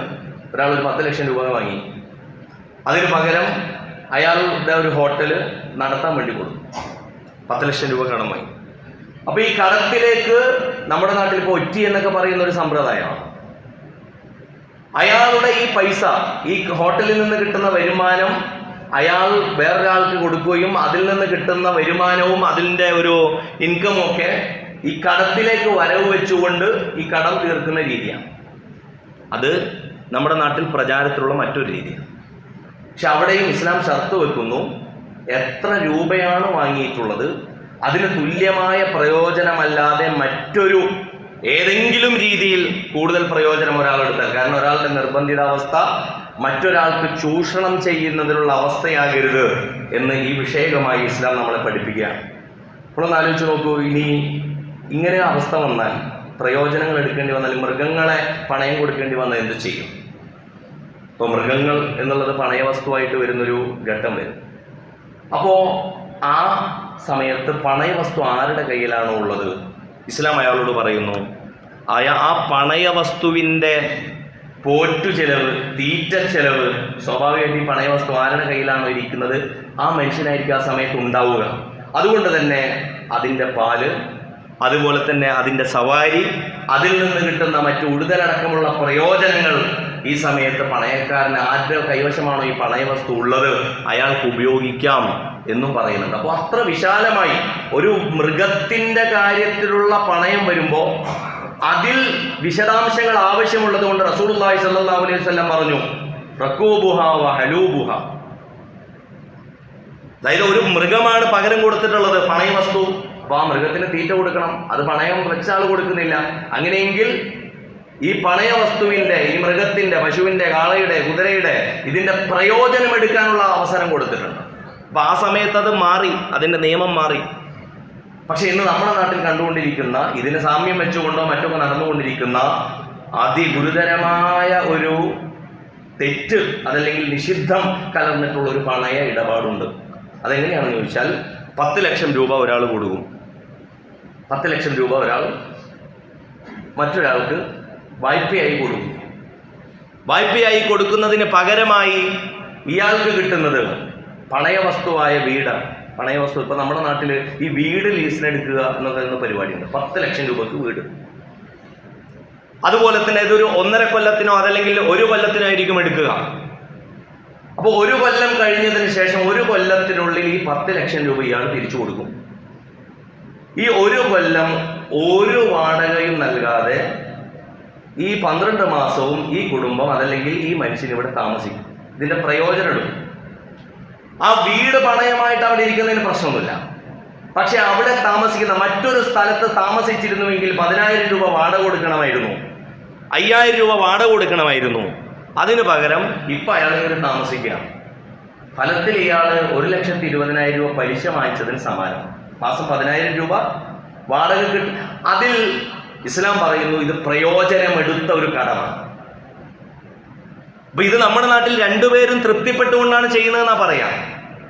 ഒരാൾ ഒരു 10 ലക്ഷം രൂപ വാങ്ങി, അതിന് പകരം അയാളുടെ ഒരു ഹോട്ടൽ നടത്താൻ വേണ്ടി കൊടുക്കും. 10 ലക്ഷം രൂപ കടം വാങ്ങി. അപ്പോൾ ഈ കടത്തിലേക്ക് നമ്മുടെ നാട്ടിൽ ഇപ്പോൾ ഒറ്റി എന്നൊക്കെ പറയുന്ന ഒരു സമ്പ്രദായമാണ്. അയാളുടെ ഈ പൈസ, ഈ ഹോട്ടലിൽ നിന്ന് കിട്ടുന്ന വരുമാനം അയാൾ വേറൊരാൾക്ക് കൊടുക്കുകയും അതിൽ നിന്ന് കിട്ടുന്ന വരുമാനവും അതിൻ്റെ ഒരു ഇൻകമും ഒക്കെ ഈ കടത്തിലേക്ക് വരവ് വെച്ചുകൊണ്ട് ഈ കടം തീർക്കുന്ന രീതിയാണ്. അത് നമ്മുടെ നാട്ടിൽ പ്രചാരത്തിലുള്ള മറ്റൊരു രീതിയാണ്. പക്ഷെ അവിടെയും ഇസ്ലാം ഷർത്ത് വെക്കുന്നു, എത്ര രൂപയാണ് വാങ്ങിയിട്ടുള്ളത് അതിന് തുല്യമായ പ്രയോജനമല്ലാതെ മറ്റൊരു ഏതെങ്കിലും രീതിയിൽ കൂടുതൽ പ്രയോജനം ഒരാളെടുത്താൽ, കാരണം ഒരാളുടെ നിർബന്ധിതാവസ്ഥ മറ്റൊരാൾക്ക് ചൂഷണം ചെയ്യുന്നതിനുള്ള അവസ്ഥയാകരുത് എന്ന് ഈ വിഷയകമായി ഇസ്ലാം നമ്മളെ പഠിപ്പിക്കുകയാണ്. നമ്മളൊന്ന് ആലോചിച്ച് നോക്കൂ, ഇനി ഇങ്ങനെ അവസ്ഥ വന്നാൽ, പ്രയോജനങ്ങൾ എടുക്കേണ്ടി വന്നാൽ, മൃഗങ്ങളെ പണയം കൊടുക്കേണ്ടി വന്നാൽ എന്ത് ചെയ്യും? ഇപ്പോൾ മൃഗങ്ങൾ എന്നുള്ളത് പണയവസ്തുവായിട്ട് വരുന്നൊരു ഘട്ടം വരും. അപ്പോൾ ആ സമയത്ത് പണയവസ്തു ആരുടെ കയ്യിലാണോ ഉള്ളത്, ഇസ്ലാം അയാളോട് പറയുന്നു, ആ പണയവസ്തുവിൻ്റെ പോറ്റു ചെലവ്, തീറ്റ ചെലവ്, സ്വാഭാവികമായിട്ട് ഈ പണയവസ്തു ആരുടെ കയ്യിലാണോ ഇരിക്കുന്നത് ആ മനുഷ്യനായിരിക്കും ആ സമയത്ത് ഉണ്ടാവുക. അതുകൊണ്ട് തന്നെ അതിൻ്റെ പാല്, അതുപോലെ തന്നെ അതിൻ്റെ സവാരി, അതിൽ നിന്ന് കിട്ടുന്ന മറ്റു ഉടുതലടക്കമുള്ള പ്രയോജനങ്ങൾ ഈ സമയത്ത് പണയക്കാരന് ആരുടെ കൈവശമാണോ ഈ പണയവസ്തു ഉള്ളത് അയാൾക്ക് ഉപയോഗിക്കാം എന്നും പറയുന്നുണ്ട്. അപ്പോൾ അത്ര വിശാലമായി ഒരു മൃഗത്തിൻ്റെ കാര്യത്തിലുള്ള പണയം വരുമ്പോൾ അതിൽ വിശദാംശങ്ങൾ ആവശ്യമുള്ളത് കൊണ്ട് റസൂലുള്ളാഹി സ്വല്ലല്ലാഹു അലൈഹി വസല്ലം പറഞ്ഞു, റകൂബുഹ വ ഹലൂബുഹ. അതായത് ഒരു മൃഗമാണ് പകരം കൊടുത്തിട്ടുള്ളത് പണയവസ്തു, അപ്പോൾ ആ മൃഗത്തിന് തീറ്റ കൊടുക്കണം, അത് പണയം വെച്ച ആൾ കൊടുക്കുന്നില്ല. അങ്ങനെയെങ്കിൽ ഈ പണയവസ്തുവിൻ്റെ, ഈ മൃഗത്തിൻ്റെ, പശുവിൻ്റെ, കാളയുടെ, കുതിരയുടെ ഇതിൻ്റെ പ്രയോജനം എടുക്കാനുള്ള അവസരം കൊടുത്തിട്ടുണ്ട്. അപ്പോൾ ആ സമയത്ത് അത് മാറി, അതിൻ്റെ നിയമം മാറി. പക്ഷെ ഇന്ന് നമ്മുടെ നാട്ടിൽ കണ്ടുകൊണ്ടിരിക്കുന്ന, ഇതിന് സാമ്യം വെച്ചുകൊണ്ടോ മറ്റൊക്കെ നടന്നുകൊണ്ടിരിക്കുന്ന അതിഗുരുതരമായ ഒരു തെറ്റ്, അതല്ലെങ്കിൽ നിഷിദ്ധം കലർന്നിട്ടുള്ള ഒരു പണയ ഇടപാടുണ്ട്. അതെങ്ങനെയാണെന്ന് ചോദിച്ചാൽ, 10 ലക്ഷം രൂപ ഒരാൾ കൊടുക്കും. 10 ലക്ഷം രൂപ ഒരാൾ മറ്റൊരാൾക്ക് വായ്പയായി കൊടുക്കും. വായ്പയായി കൊടുക്കുന്നതിന് പകരമായി ഇയാൾക്ക് കിട്ടുന്നത് പണയവസ്തുവായ വീടാണ്. പണയവസ്തു, ഇപ്പം നമ്മുടെ നാട്ടിൽ ഈ വീട് ലീസിനെടുക്കുക എന്ന് പറയുന്ന പരിപാടിയുണ്ട്. 10 ലക്ഷം രൂപക്ക് വീട്. അതുപോലെ തന്നെ ഇതൊരു 1.5 കൊല്ലത്തിനോ അതല്ലെങ്കിൽ 1 കൊല്ലത്തിനോ ആയിരിക്കും എടുക്കുക. അപ്പോൾ 1 കൊല്ലം കഴിഞ്ഞതിന് ശേഷം 1 കൊല്ലത്തിനുള്ളിൽ ഈ 10 ലക്ഷം രൂപ ഇയാൾ തിരിച്ചു കൊടുക്കും. ഈ 1 കൊല്ലം ഒരു വാടകയും നൽകാതെ ഈ 12 മാസവും ഈ കുടുംബം അതല്ലെങ്കിൽ ഈ മനുഷ്യൻ ഇവിടെ താമസിക്കും. ഇതിന്റെ പ്രയോജനം എടുക്കും. ആ വീട് പണയമായിട്ട് അവിടെ ഇരിക്കുന്നതിന് പ്രശ്നമൊന്നുമില്ല. പക്ഷെ അവിടെ താമസിക്കുന്ന മറ്റൊരു സ്ഥലത്ത് താമസിച്ചിരുന്നുവെങ്കിൽ 10,000 രൂപ വാടക കൊടുക്കണമായിരുന്നു, 5,000 രൂപ വാടക കൊടുക്കണമായിരുന്നു. അതിന് പകരം ഇപ്പം അയാൾ ഇവിടെ താമസിക്കുകയാണ്. ഫലത്തിൽ ഇയാൾ 1,20,000 രൂപ പലിശ വാങ്ങിച്ചതിന് സമാനം. മാസം 10,000 രൂപ വാടക കിട്ടും. അതിൽ ഇസ്ലാം പറയുന്നു ഇത് പ്രയോജനമെടുത്ത ഒരു കടമാണ്. അപ്പൊ ഇത് നമ്മുടെ നാട്ടിൽ രണ്ടുപേരും തൃപ്തിപ്പെട്ടുകൊണ്ടാണ് ചെയ്യുന്നതെന്നാ പറയാം.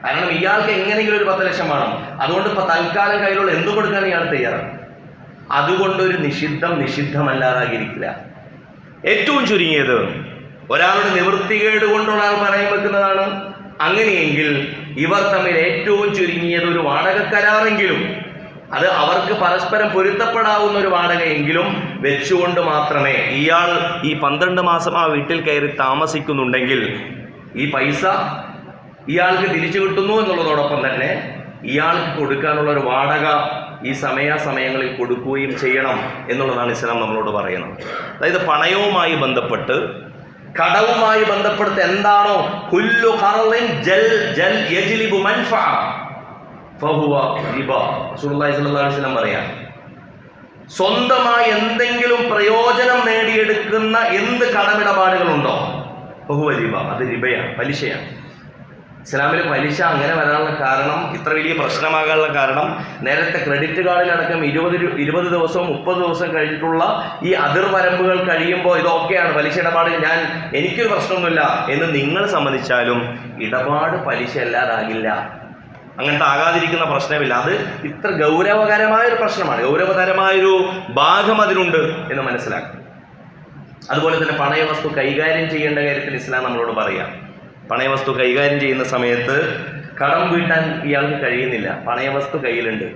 കാരണം ഇയാൾക്ക് എങ്ങനെയെങ്കിലും ഒരു 10 ലക്ഷം വേണം, അതുകൊണ്ട് ഇപ്പൊ തൽക്കാലം കയ്യിലുള്ള എന്തു കൊടുക്കാൻ ഇയാൾ തയ്യാറാണ്. അതുകൊണ്ടൊരു നിഷിദ്ധമല്ലാതാകിയിരിക്കില്ല. ഏറ്റവും ചുരുങ്ങിയത് ഒരാളുടെ നിവൃത്തികേട് കൊണ്ട് ഒരാൾ പണയം വെക്കുന്നതാണ്. അങ്ങനെയെങ്കിൽ ഇവർ തമ്മിൽ ഏറ്റവും ചുരുങ്ങിയത് ഒരു വാടക കരാറെങ്കിലും, അത് അവർക്ക് പരസ്പരം പൊരുത്തപ്പെടാവുന്ന ഒരു വാടകയെങ്കിലും വെച്ചുകൊണ്ട് മാത്രമേ, ഇയാൾ ഈ 12 മാസം ആ വീട്ടിൽ കയറി താമസിക്കുന്നുണ്ടെങ്കിൽ ഈ പൈസ ഇയാൾക്ക് തിരിച്ചു കിട്ടുന്നു എന്നുള്ളതോടൊപ്പം തന്നെ ഇയാൾക്ക് കൊടുക്കാനുള്ള ഒരു വാടക ഈ സമയാസമയങ്ങളിൽ കൊടുക്കുകയും ചെയ്യണം എന്നുള്ളതാണ് ഇസ്ലാം നമ്മളോട് പറയുന്നത്. അതായത് പണയവുമായി ബന്ധപ്പെട്ട്, കടവുമായി ബന്ധപ്പെടുത്ത് എന്താണോ കുല്ലു ഖർളിൻ ജൽ യജ്ലിബു മൻഫഅ ഫഹുവ റിബ. റസൂലുള്ളാഹി സ്വല്ലല്ലാഹു അലൈഹി വസല്ലം പറയാം, സ്വന്തമായി എന്തെങ്കിലും പ്രയോജനം നേടിയെടുക്കുന്ന എന്ത് കടമിടപാടുകളുണ്ടോ ഫഹുവ റിബ, അത് റിബയാണ്, പലിശയാണ്. ഇസ്ലാമിൽ പലിശ അങ്ങനെ വരാനുള്ള കാരണം, ഇത്ര വലിയ പ്രശ്നമാകാനുള്ള കാരണം, നേരത്തെ ക്രെഡിറ്റ് കാർഡിലടക്കം 20 ദിവസവും 30 ദിവസം കഴിഞ്ഞിട്ടുള്ള ഈ അതിർവരമ്പുകൾ കഴിയുമ്പോൾ ഇതൊക്കെയാണ് പലിശ ഇടപാട്, എനിക്കൊരു പ്രശ്നമൊന്നുമില്ല എന്ന് നിങ്ങൾ സമ്മതിച്ചാലും ഇടപാട് പലിശ അല്ലാതാകില്ല. അങ്ങനത്തെ ആകാതിരിക്കുന്ന പ്രശ്നമില്ല. അത് ഇത്ര ഗൗരവകരമായൊരു പ്രശ്നമാണ്, ഗൗരവതരമായൊരു ഭാഗം അതിനുണ്ട് എന്ന് മനസ്സിലാക്കും. അതുപോലെ തന്നെ പണയവസ്തു കൈകാര്യം ചെയ്യേണ്ട കാര്യത്തിൽ ഇസ്ലാം നമ്മളോട് പറയാം. പണയവസ്തു കൈകാര്യം ചെയ്യുന്ന സമയത്ത് കടം വീട്ടാൻ ഇയാൾക്ക് കഴിയുന്നില്ല, പണയവസ്തു കയ്യിലുണ്ട്.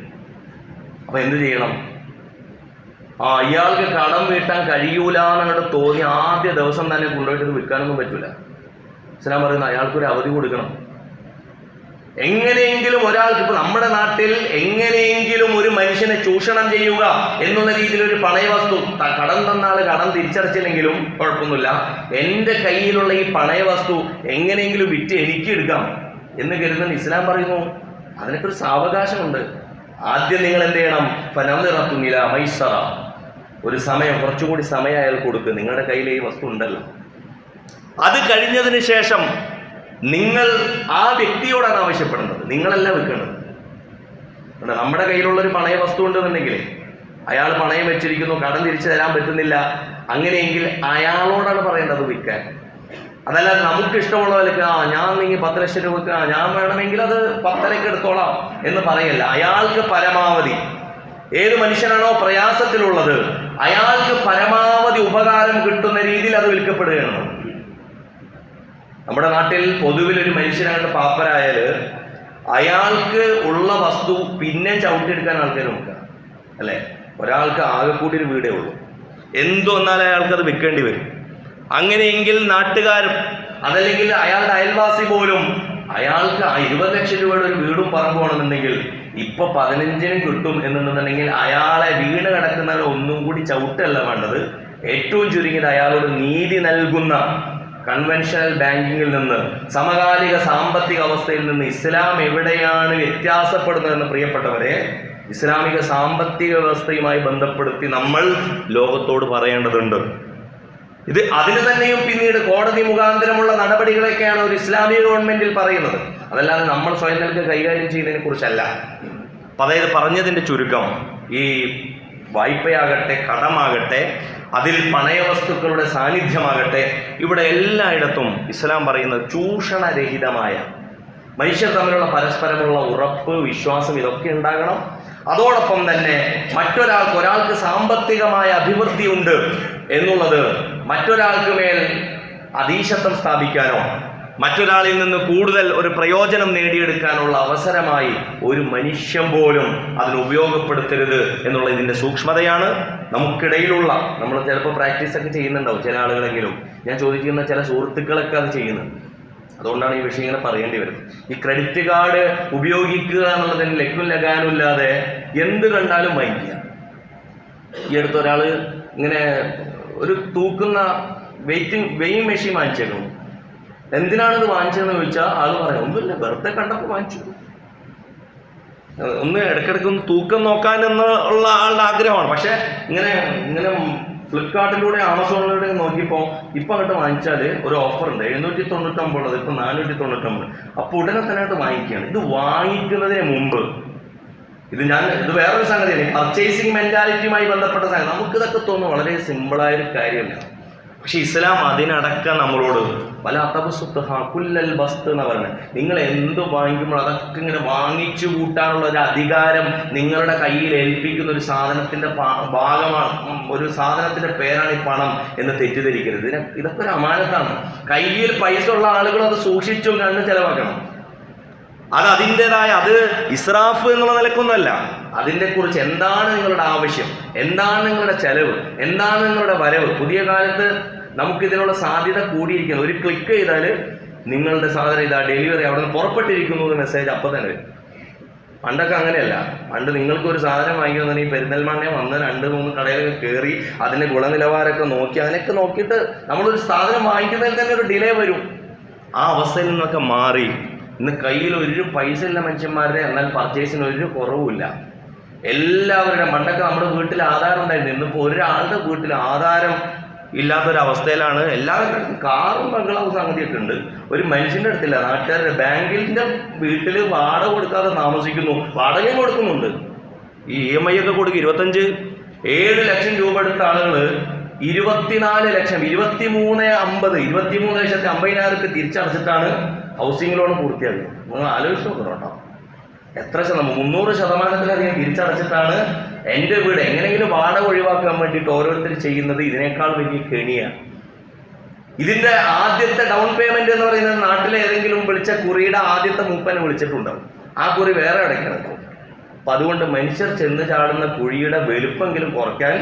അപ്പോൾ എന്ത് ചെയ്യണം? ഇയാൾക്ക് കടം വീട്ടാൻ കഴിയൂല എന്നങ്ങോട്ട് തോന്നി ആദ്യ ദിവസം തന്നെ കൊണ്ടുപോയിട്ട് വിൽക്കാനൊന്നും പറ്റൂല. ഇസ്ലാം പറയുന്നത് അയാൾക്കൊരു അവധി കൊടുക്കണം. എങ്ങനെയെങ്കിലും ഒരാൾക്ക്, ഇപ്പൊ നമ്മുടെ നാട്ടിൽ എങ്ങനെയെങ്കിലും ഒരു മനുഷ്യനെ ചൂഷണം ചെയ്യുക എന്നുള്ള രീതിയിൽ ഒരു പണയവസ്തു, കടം തന്ന ആള് കടം തിരിച്ചടച്ചില്ലെങ്കിലും കുഴപ്പമൊന്നുമില്ല, എൻ്റെ കയ്യിലുള്ള ഈ പണയവസ്തു എങ്ങനെയെങ്കിലും വിറ്റ് എനിക്ക് എടുക്കാം എന്ന് കരുതുന്ന ഇസ്ലാം പറയുന്നു അതിനൊക്കെ ഒരു സാവകാശമുണ്ട്. ആദ്യം നിങ്ങൾ എന്ത് ചെയ്യണം? ഫനദിറത്തുനില മൈസറ, ഒരു സമയം, കുറച്ചുകൂടി സമയം അയാൾ കൊടുക്കുക. നിങ്ങളുടെ കയ്യിൽ ഈ വസ്തു ഉണ്ടല്ലോ, അത് കഴിഞ്ഞതിന് ശേഷം നിങ്ങൾ ആ വ്യക്തിയോടാണ് ആവശ്യപ്പെടുന്നത്, നിങ്ങളല്ല വെക്കേണ്ടത്. നമ്മുടെ കയ്യിലുള്ളൊരു പണയ വസ്തു ഉണ്ടെന്നുണ്ടെങ്കിൽ അയാൾ പണയം വെച്ചിരിക്കുന്നു, കടം തിരിച്ചു തരാൻ പറ്റുന്നില്ല, അങ്ങനെയെങ്കിൽ അയാളോടാണ് പറയേണ്ടത് വിൽക്കാൻ. അതല്ലാതെ നമുക്ക് ഇഷ്ടമുള്ള വിലക്ക് ഞാൻ നിങ്ങൾ 10 ലക്ഷം രൂപ ഞാൻ വേണമെങ്കിൽ അത് 10.5 എടുത്തോളാം എന്ന് പറയല്ല. അയാൾക്ക് പരമാവധി, ഏത് മനുഷ്യനാണോ പ്രയാസത്തിലുള്ളത് അയാൾക്ക് പരമാവധി ഉപകാരം കിട്ടുന്ന രീതിയിൽ അത് വിൽക്കപ്പെടുകയാണ്. നമ്മുടെ നാട്ടിൽ പൊതുവിൽ ഒരു മനുഷ്യനായിട്ട് പാപ്പരായാൽ അയാൾക്ക് ഉള്ള വസ്തു പിന്നെ ചവിട്ടിയെടുക്കാൻ ആൾക്കാർ നോക്കുക, അല്ലേ? ഒരാൾക്ക് ആകെ കൂടി ഒരു വീടേ ഉള്ളൂ, എന്തു വന്നാലും അയാൾക്കത് വിൽക്കേണ്ടി വരും. അങ്ങനെയെങ്കിൽ നാട്ടുകാരും അതല്ലെങ്കിൽ അയാളുടെ അയൽവാസി പോലും അയാൾക്ക് 20 ലക്ഷം രൂപയുടെ ഒരു വീടും പറമ്പുവാണെന്നുണ്ടെങ്കിൽ ഇപ്പൊ 15-നും കിട്ടും എന്നുണ്ടെന്നുണ്ടെങ്കിൽ അയാളെ വീണ് കിടക്കുന്നവരെ ഒന്നും കൂടി ചവിട്ടല്ല വേണ്ടത്, ഏറ്റവും ചുരുങ്ങിയത് അയാളോട് നീതി നൽകുന്ന കൺവെൻഷണൽ ബാങ്കിങ്ങിൽ നിന്ന്, സമകാലിക സാമ്പത്തിക അവസ്ഥയിൽ നിന്ന് ഇസ്ലാം എവിടെയാണ് വ്യത്യാസപ്പെടുന്നതെന്ന് പ്രിയപ്പെട്ടവരെ ഇസ്ലാമിക സാമ്പത്തിക വ്യവസ്ഥയുമായി ബന്ധപ്പെടുത്തി നമ്മൾ ലോകത്തോട് പറയേണ്ടതുണ്ട്. ഇത് അതിന് തന്നെയും പിന്നീട് കോടതി മുഖാന്തരമുള്ള നടപടികളൊക്കെയാണ് ഒരു ഇസ്ലാമിക ഗവൺമെന്റിൽ പറയുന്നത്, അതല്ലാതെ നമ്മൾ സ്വയം നൽകി കൈകാര്യം ചെയ്യുന്നതിനെ കുറിച്ചല്ല. അതായത് പറഞ്ഞതിൻ്റെ ചുരുക്കം, ഈ വായ്പയാകട്ടെ കടമാകട്ടെ അതിൽ പണയവസ്തുക്കളുടെ സാന്നിധ്യമാകട്ടെ, ഇവിടെ എല്ലായിടത്തും ഇസ്ലാം പറയുന്നത് ചൂഷണരഹിതമായ, മനുഷ്യർ തമ്മിലുള്ള പരസ്പരമുള്ള ഉറപ്പ്, വിശ്വാസം ഇതൊക്കെ ഉണ്ടാകണം. അതോടൊപ്പം തന്നെ ഒരാൾക്ക് സാമ്പത്തികമായ അഭിവൃദ്ധി ഉണ്ട് എന്നുള്ളത് മറ്റൊരാൾക്ക് മേൽ അധീശത്വം സ്ഥാപിക്കാനോ മറ്റൊരാളിൽ നിന്ന് കൂടുതൽ ഒരു പ്രയോജനം നേടിയെടുക്കാനുള്ള അവസരമായി ഒരു മനുഷ്യൻ പോലും അതിന് ഉപയോഗപ്പെടുത്തരുത് എന്നുള്ള ഇതിൻ്റെ സൂക്ഷ്മതയാണ്. നമുക്കിടയിലുള്ള, നമ്മൾ ചിലപ്പോൾ പ്രാക്ടീസൊക്കെ ചെയ്യുന്നുണ്ടാവും ചില ആളുകളെങ്കിലും, ഞാൻ ചോദിക്കുന്ന ചില സുഹൃത്തുക്കളൊക്കെ അത് ചെയ്യുന്നുണ്ട്. അതുകൊണ്ടാണ് ഈ വിഷയം ഇങ്ങനെ പറയേണ്ടി വരുന്നത്. ഈ ക്രെഡിറ്റ് കാർഡ് ഉപയോഗിക്കുക എന്നുള്ളതിന് ലക്കും ലഗാനും ഇല്ലാതെ എന്ത് കണ്ടാലും വാങ്ങിക്കുക. ഈ അടുത്ത ഒരാൾ ഇങ്ങനെ ഒരു തൂക്കുന്ന വെയിങ് മെഷീൻ വാങ്ങിച്ചേക്കുന്നു. എന്തിനാണിത് വാങ്ങിച്ചതെന്ന് ചോദിച്ചാൽ ആൾ പറയാം ഒന്നുമില്ല, വെറുതെ കണ്ടപ്പോൾ വാങ്ങിച്ചു, ഒന്ന് ഇടയ്ക്കിടയ്ക്ക് ഒന്ന് തൂക്കം നോക്കാനെന്നുള്ള ആളുടെ ആഗ്രഹമാണ്. പക്ഷെ ഇങ്ങനെ ഫ്ലിപ്കാർട്ടിലൂടെ ആമസോണിലൂടെ നോക്കിയപ്പോൾ ഇപ്പം അങ്ങോട്ട് വാങ്ങിച്ചാൽ ഒരു ഓഫർ ഉണ്ട്, 799 ഉള്ളത് ഇപ്പം 499. അപ്പോൾ ഉടനെ തന്നെ ആയിട്ട് വാങ്ങിക്കുകയാണ്. ഇത് വാങ്ങിക്കുന്നതിന് മുമ്പ് ഇത് വേറൊരു സംഗതിയാണ്, പർച്ചേസിങ് മെന്റാലിറ്റിയുമായി ബന്ധപ്പെട്ട സംഗതി. നമുക്കിതൊക്കെ തോന്നുന്നു വളരെ സിമ്പിളായൊരു കാര്യമല്ല. പക്ഷെ ഇസ്ലാം അതിനടക്കം നമ്മളോട് പല കുല്ലൽ ബസ്ത് എന്ന് പറഞ്ഞത്, നിങ്ങൾ എന്ത് വാങ്ങിക്കുമ്പോൾ അതൊക്കെ ഇങ്ങനെ വാങ്ങിച്ചു കൂട്ടാനുള്ള ഒരു അധികാരം നിങ്ങളുടെ കയ്യിൽ ഏൽപ്പിക്കുന്ന ഒരു സാധനത്തിന്റെ ഭാഗമാണ്, ഒരു സാധനത്തിന്റെ പേരാണ് ഈ പണം എന്ന് തെറ്റിദ്ധരിക്കരുത്. ഇതൊക്കെ ഒരു അമാനത്താണ്. കയ്യിൽ പൈസ ഉള്ള ആളുകൾ അത് സൂക്ഷിച്ചും കണ്ട് ചെലവാക്കണം. അത് അതിൻ്റെതായ, അത് ഇസ്രാഫ് എന്നുള്ള നിലക്കൊന്നുമല്ല. അതിൻ്റെ കുറിച്ച് എന്താണ് നിങ്ങളുടെ ആവശ്യം, എന്താണ് നിങ്ങളുടെ ചെലവ്, എന്താണ് നിങ്ങളുടെ വരവ്. പുതിയ കാലത്ത് നമുക്കിതിനുള്ള സാധ്യത കൂടിയിരിക്കുന്നു. ഒരു ക്ലിക്ക് ചെയ്താൽ നിങ്ങളുടെ സാധനം ഇതാ ഡെലിവറി അവിടെ നിന്ന് പുറപ്പെട്ടിരിക്കുന്നു എന്ന് മെസ്സേജ് അപ്പം തന്നെ വരും. പണ്ടൊക്കെ അങ്ങനെയല്ല. പണ്ട് നിങ്ങൾക്കൊരു സാധനം വാങ്ങിക്കണമെന്നുണ്ടെങ്കിൽ പെരിന്തൽമണ്ണ വന്ന് 2-3 കടയിൽ കയറി അതിൻ്റെ ഗുണനിലവാരമൊക്കെ നോക്കി അതിനൊക്കെ നോക്കിയിട്ട് നമ്മളൊരു സാധനം വാങ്ങിക്കുന്നതിൽ തന്നെ ഒരു ഡിലേ വരും. ആ അവസ്ഥയിൽ നിന്നൊക്കെ മാറി ഇന്ന് കയ്യിൽ ഒരു പൈസ ഇല്ല മനുഷ്യന്മാരുടെ, എന്നാൽ പർച്ചേസിന് ഒരു കുറവുമില്ല. എല്ലാവരുടെയും, പണ്ടൊക്കെ നമ്മുടെ വീട്ടിൽ ആധാരം ഉണ്ടായിരുന്നു, ഇന്നിപ്പോൾ ഒരാളുടെ വീട്ടിൽ ആധാരം ഇല്ലാത്തൊരവസ്ഥയിലാണ്. എല്ലാവരും കാറും ബംഗ്ലാവും സംഗതിയൊക്കെ ഉണ്ട്, ഒരു മനുഷ്യൻ്റെ അടുത്തില്ല. നാട്ടുകാരുടെ ബാങ്കിൻ്റെ വീട്ടിൽ വാടക കൊടുക്കാതെ താമസിക്കുന്നു, വാടകയും കൊടുക്കുന്നുണ്ട്. ഈ EMI ഒക്കെ കൊടുക്കും. 7 ലക്ഷം രൂപ എടുത്ത ആളുകൾ 24 ലക്ഷം 23,50,000 തിരിച്ചടച്ചിട്ടാണ് ഹൗസിംഗ് ലോൺ പൂർത്തിയാക്കുന്നത്. നിങ്ങൾ ആലോചിച്ച് നോക്കണം കേട്ടോ, എത്ര 300% തിരിച്ചടച്ചിട്ടാണ് എൻ്റെ വീട് എങ്ങനെയെങ്കിലും വാടക ഒഴിവാക്കാൻ വേണ്ടിയിട്ട് ഓരോരുത്തർ ചെയ്യുന്നത്. ഇതിനേക്കാൾ വലിയ കെണിയാണ്. ഇതിൻ്റെ ആദ്യത്തെ ഡൗൺ പേയ്മെന്റ് എന്ന് പറയുന്നത് നാട്ടിലെ ഏതെങ്കിലും വിളിച്ച കുറിയുടെ ആദ്യത്തെ മൂപ്പനെ വിളിച്ചിട്ടുണ്ടാവും. ആ കുറി വേറെ അടയ്ക്കണം. അപ്പം അതുകൊണ്ട് മനുഷ്യർ ചെന്ന് ചാടുന്ന കുഴിയുടെ വലുപ്പമെങ്കിലും കുറയ്ക്കാൻ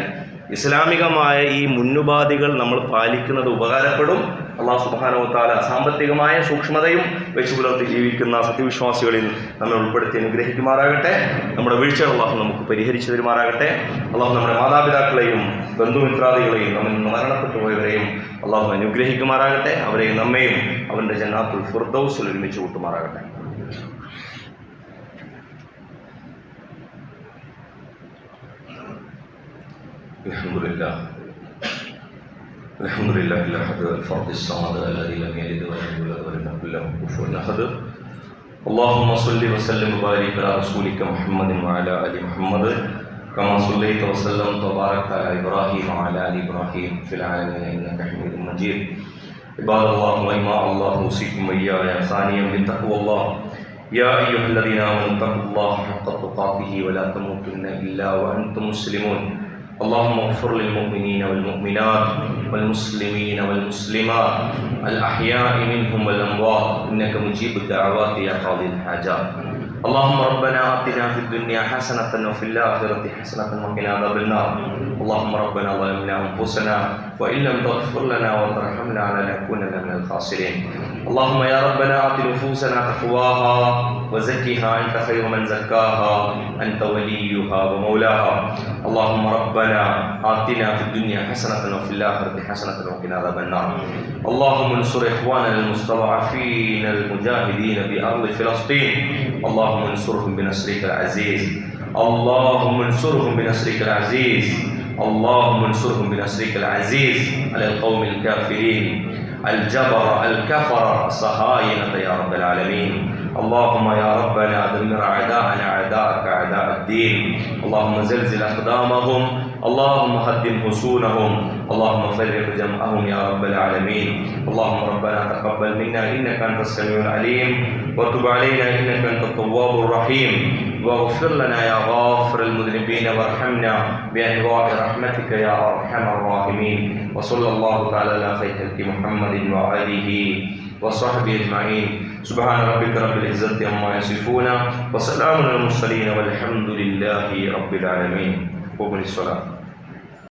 ഇസ്ലാമികമായ ഈ മുന്നുപാധികൾ നമ്മൾ പാലിക്കുന്നത് ഉപകാരപ്പെടും. അള്ളാഹു സുബ്ഹാനഹു വ തആല സാമ്പത്തികമായ സൂക്ഷ്മതയും വെച്ചു പുലർത്തി ജീവിക്കുന്ന സത്യവിശ്വാസികളിൽ നമ്മെ ഉൾപ്പെടുത്തി അനുഗ്രഹിക്കുമാറാകട്ടെ. നമ്മുടെ വീഴ്ചകൾ അള്ളാഹു നമുക്ക് പരിഹരിച്ചു തരുമാറാകട്ടെ. അള്ളാഹു നമ്മുടെ മാതാപിതാക്കളെയും ബന്ധുമിത്രാദികളെയും നമ്മിൽ നിന്ന് മരണപ്പെട്ടു പോയവരെയും അള്ളാഹു അനുഗ്രഹിക്കുമാറാകട്ടെ. അവരെയും നമ്മയും അവൻ്റെ ജന്നാത്തുൽ ഫിർദൗസിൽ ഒരുമിച്ച് കൂട്ടുമാറാകട്ടെ. الحمد لله الأحد الفرد الصمد الذي لم يلد ولم يولد ولم يكن له كفوا أحد. اللهم صل وسلم وبارك على رسولك محمد وعلى آل محمد كما صليت وسلمت وباركت على إبراهيم وعلى آل إبراهيم في العالمين إنك حميد مجيد. عباد الله وإما الله أوصيكم وإياي ثانيا بتقوى الله. يا أيها الذين آمنوا اتقوا الله حق تقاته ولا تموتن إلا وأنتم مسلمون. اللهم اغفر للمؤمنين والمؤمنات والمسلمين والمسلمات الأحياء منهم والأموات إنك مجيب الدعوات يا قاضي الحاجات. اللهم ربنا آتنا في الدنيا حسنة وفي الآخرة حسنة وقنا عذاب النار. اللهم ربنا ظلمنا أنفسنا وإن لم تغفر لنا وترحمنا لنكونن من الخاسرين. اللهم يا ربنا آت نفوسنا تقواها وزكها أنت خير من زكاها أنت وليها ومولاها. اللهم ربنا آتنا في الدنيا حسنة وفي الآخرة حسنة وقنا عذاب النار. اللهم انصر إخواننا المستضعفين المجاهدين بأرض فلسطين. اللهم انصرهم بنصرك العزيز. اللهم انصرهم بنصرك العزيز. اللهم انصرهم بنصرك العزيز على القوم الكافرين الجبر الكفر الصهاينة يا رب العالمين. اللهم يا ربنا دمر أعداءنا أعداءك أعداء الدين. اللهم زلزل أقدامهم. اللهم هدم حصونهم. اللهم فرق جمعهم يا رب العالمين. اللهم ربنا تقبل منا إنك أنت السميع العليم وتب علينا إنك أنت التواب الرحيم واغفر لنا يا غافر المذنبين وارحمنا بأنواع رحمتك يا أرحم الراحمين. وصلى الله تعالى على خير خلق محمد وآله وصحبه أجمعين. سبحان ربك رب العزة عما يصفون وسلام على المرسلين والحمد لله رب العالمين. قوموا للصلاة.